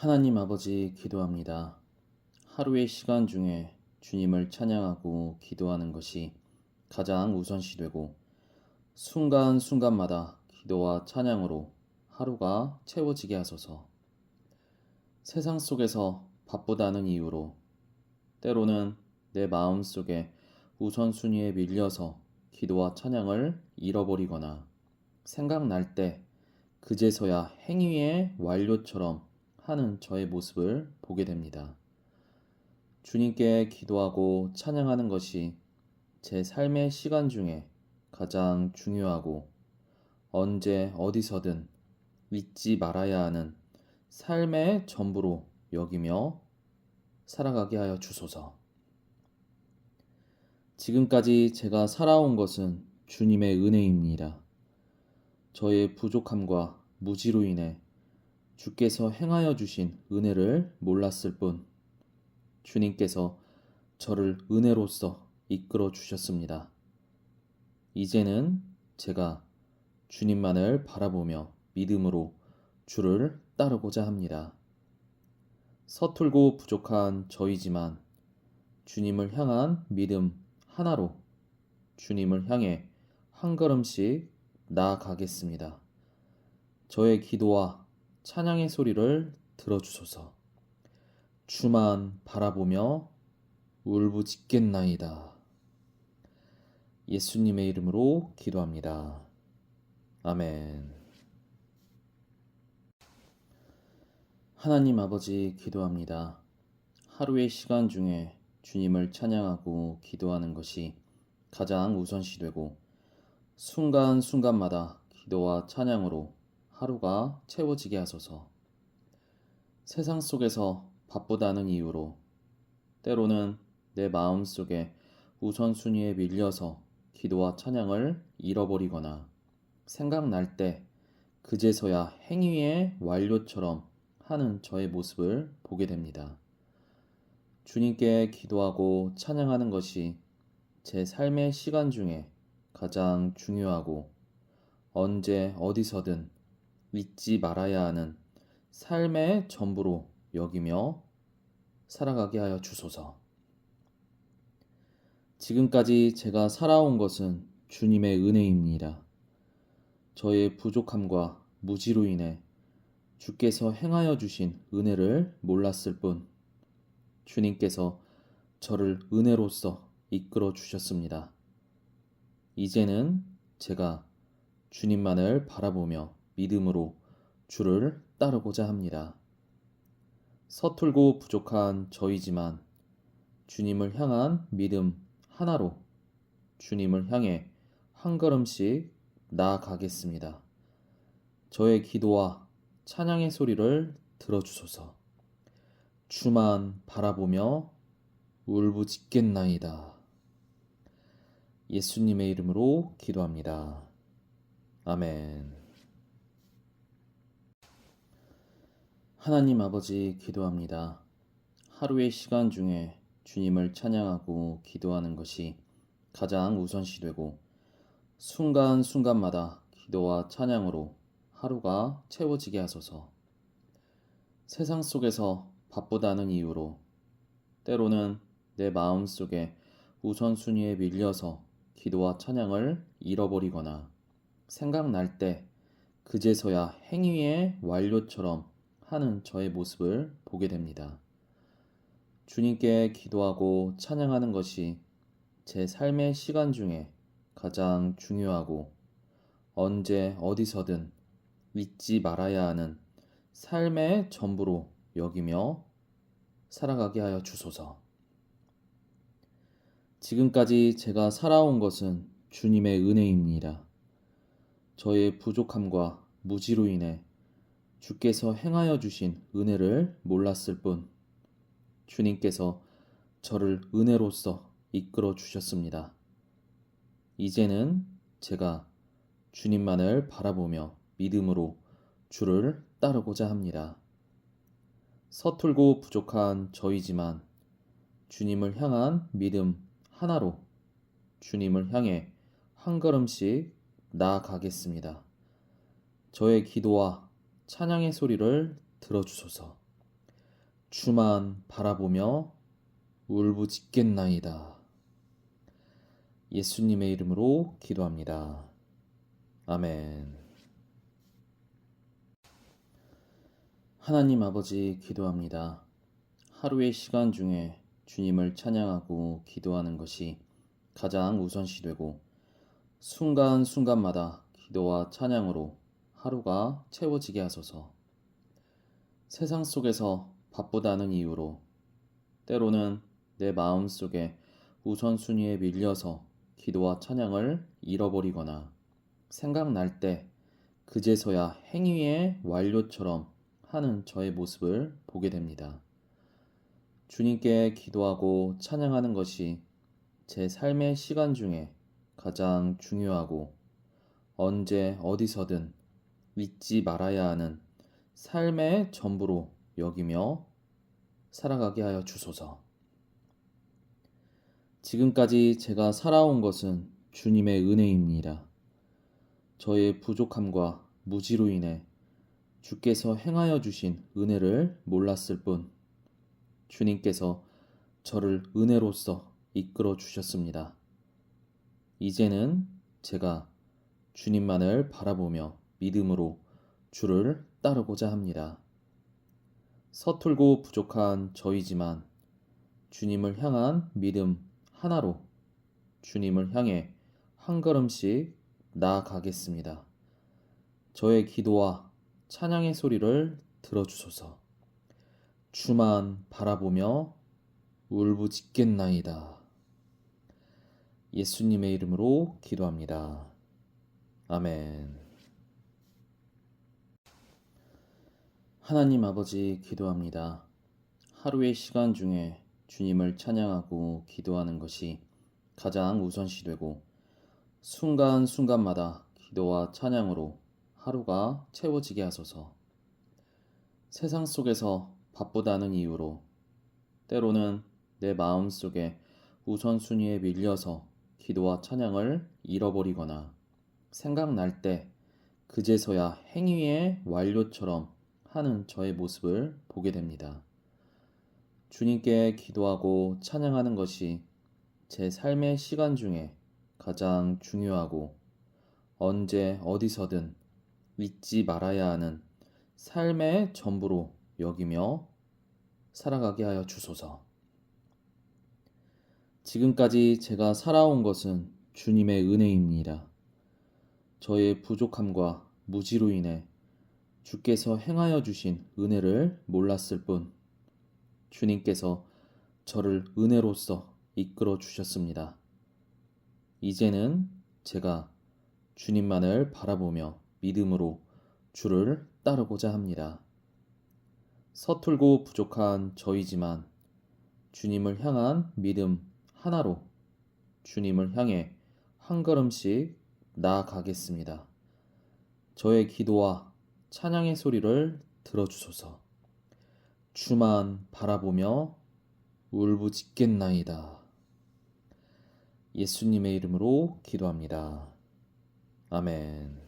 하나님 아버지 기도합니다. 하루의 시간 중에 주님을 찬양하고 기도하는 것이 가장 우선시되고 순간순간마다 기도와 찬양으로 하루가 채워지게 하소서. 세상 속에서 바쁘다는 이유로 때로는 내 마음속에 우선순위에 밀려서 기도와 찬양을 잃어버리거나 생각날 때 그제서야 행위의 완료처럼 하는 저의 모습을 보게 됩니다. 주님께 기도하고 찬양하는 것이 제 삶의 시간 중에 가장 중요하고 언제 어디서든 잊지 말아야 하는 삶의 전부로 여기며 살아가게 하여 주소서. 지금까지 제가 살아온 것은 주님의 은혜입니다. 저의 부족함과 무지로 인해 주께서 행하여 주신 은혜를 몰랐을 뿐 주님께서 저를 은혜로써 이끌어 주셨습니다. 이제는 제가 주님만을 바라보며 믿음으로 주를 따르고자 합니다. 서툴고 부족한 저이지만 주님을 향한 믿음 하나로 주님을 향해 한 걸음씩 나아가겠습니다. 저의 기도와 찬양의 소리를 들어주소서. 주만 바라보며 울부짖겠나이다. 예수님의 이름으로 기도합니다. 아멘. 하나님 아버지 기도합니다. 하루의 시간 중에 주님을 찬양하고 기도하는 것이 가장 우선시되고 순간순간마다 기도와 찬양으로 하루가 채워지게 하소서. 세상 속에서 바쁘다는 이유로 때로는 내 마음속에 우선순위에 밀려서 기도와 찬양을 잃어버리거나 생각날 때 그제서야 행위의 완료처럼 하는 저의 모습을 보게 됩니다. 주님께 기도하고 찬양하는 것이 제 삶의 시간 중에 가장 중요하고 언제 어디서든 잊지 말아야 하는 삶의 전부로 여기며 살아가게 하여 주소서. 지금까지 제가 살아온 것은 주님의 은혜입니다. 저의 부족함과 무지로 인해 주께서 행하여 주신 은혜를 몰랐을 뿐 주님께서 저를 은혜로써 이끌어 주셨습니다. 이제는 제가 주님만을 바라보며 믿음으로 주를 따르고자 합니다. 서툴고 부족한 저이지만 주님을 향한 믿음 하나로 주님을 향해 한 걸음씩 나아가겠습니다. 저의 기도와 찬양의 소리를 들어주소서. 주만 바라보며 울부짖겠나이다. 예수님의 이름으로 기도합니다. 아멘. 하나님 아버지 기도합니다. 하루의 시간 중에 주님을 찬양하고 기도하는 것이 가장 우선시되고 순간순간마다 기도와 찬양으로 하루가 채워지게 하소서. 세상 속에서 바쁘다는 이유로 때로는 내 마음속에 우선순위에 밀려서 기도와 찬양을 잃어버리거나 생각날 때 그제서야 행위의 완료처럼 하는 저의 모습을 보게 됩니다. 주님께 기도하고 찬양하는 것이 제 삶의 시간 중에 가장 중요하고 언제 어디서든 잊지 말아야 하는 삶의 전부로 여기며 살아가게 하여 주소서. 지금까지 제가 살아온 것은 주님의 은혜입니다. 저의 부족함과 무지로 인해 주께서 행하여 주신 은혜를 몰랐을 뿐 주님께서 저를 은혜로써 이끌어 주셨습니다. 이제는 제가 주님만을 바라보며 믿음으로 주를 따르고자 합니다. 서툴고 부족한 저이지만 주님을 향한 믿음 하나로 주님을 향해 한 걸음씩 나아가겠습니다. 저의 기도와 찬양의 소리를 들어주소서. 주만 바라보며 울부짖겠나이다. 예수님의 이름으로 기도합니다. 아멘. 하나님 아버지 기도합니다. 하루의 시간 중에 주님을 찬양하고 기도하는 것이 가장 우선시되고 순간순간마다 기도와 찬양으로 하루가 채워지게 하소서. 세상 속에서 바쁘다는 이유로 때로는 내 마음속에 우선순위에 밀려서 기도와 찬양을 잃어버리거나 생각날 때 그제서야 행위의 완료처럼 하는 저의 모습을 보게 됩니다. 주님께 기도하고 찬양하는 것이 제 삶의 시간 중에 가장 중요하고 언제 어디서든 잊지 말아야 하는 삶의 전부로 여기며 살아가게 하여 주소서. 지금까지 제가 살아온 것은 주님의 은혜입니다. 저의 부족함과 무지로 인해 주께서 행하여 주신 은혜를 몰랐을 뿐 주님께서 저를 은혜로써 이끌어 주셨습니다. 이제는 제가 주님만을 바라보며 믿음으로 주를 따르고자 합니다. 서툴고 부족한 저이지만 주님을 향한 믿음 하나로 주님을 향해 한 걸음씩 나아가겠습니다. 저의 기도와 찬양의 소리를 들어주소서. 주만 바라보며 울부짖겠나이다. 예수님의 이름으로 기도합니다. 아멘. 하나님 아버지 기도합니다. 하루의 시간 중에 주님을 찬양하고 기도하는 것이 가장 우선시되고 순간순간마다 기도와 찬양으로 하루가 채워지게 하소서. 세상 속에서 바쁘다는 이유로 때로는 내 마음속에 우선순위에 밀려서 기도와 찬양을 잃어버리거나 생각날 때 그제서야 행위의 완료처럼 하는 저의 모습을 보게 됩니다. 주님께 기도하고 찬양하는 것이 제 삶의 시간 중에 가장 중요하고 언제 어디서든 잊지 말아야 하는 삶의 전부로 여기며 살아가게 하여 주소서. 지금까지 제가 살아온 것은 주님의 은혜입니다. 저의 부족함과 무지로 인해 주께서 행하여 주신 은혜를 몰랐을 뿐 주님께서 저를 은혜로써 이끌어 주셨습니다. 이제는 제가 주님만을 바라보며 믿음으로 주를 따르고자 합니다. 서툴고 부족한 저이지만 주님을 향한 믿음 하나로 주님을 향해 한 걸음씩 나아가겠습니다. 저의 기도와 찬양의 소리를 들어주소서. 주만 바라보며 울부짖겠나이다. 예수님의 이름으로 기도합니다. 아멘.